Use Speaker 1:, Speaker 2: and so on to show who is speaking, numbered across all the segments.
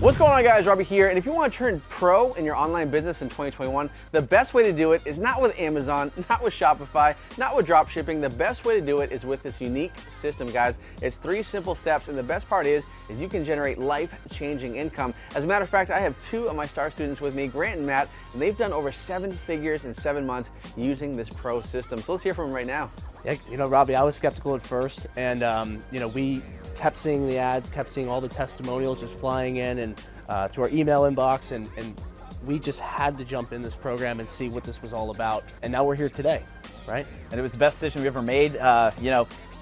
Speaker 1: What's going on, guys? Robby here, and if you want to turn pro in your online business in 2021, the best way to do it is not with Amazon, not with Shopify, not with drop shipping. The best way to do it is with this unique system, guys. It's 3 simple steps, and the best part is you can generate life-changing income. As a matter of fact, I have 2 of my star students with me, Grant and Matt, and they've done over 7 figures in 7 months using this pro system. So let's hear from them right now.
Speaker 2: Yeah, you know, Robby, I was skeptical at first, and we kept seeing the ads, kept seeing all the testimonials just flying in and through our email inbox, and we just had to jump in this program and see what this was all about. And now we're here today, right?
Speaker 3: And it was the best decision we ever made.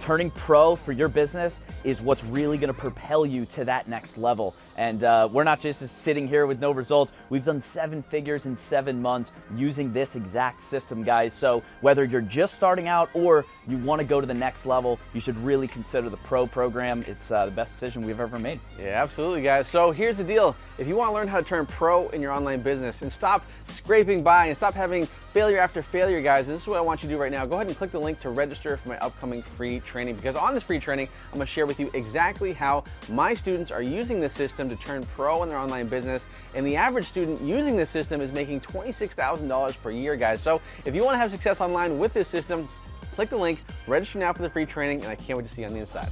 Speaker 3: Turning pro for your business is what's really going to propel you to that next level. And we're not just sitting here with no results. We've done 7 figures in 7 months using this exact system, guys. So whether you're just starting out or you want to go to the next level, you should really consider the pro program. It's the best decision we've ever made.
Speaker 1: Yeah, absolutely, guys. So here's the deal. If you want to learn how to turn pro in your online business and stop scraping by and stop having failure after failure, guys, this is what I want you to do right now. Go ahead and click the link to register for my upcoming free training, because on this free training, I'm going to share with you exactly how my students are using this system to turn pro in their online business. And the average student using this system is making $26,000 per year, guys. So if you want to have success online with this system, click the link, register now for the free training, and I can't wait to see you on the inside.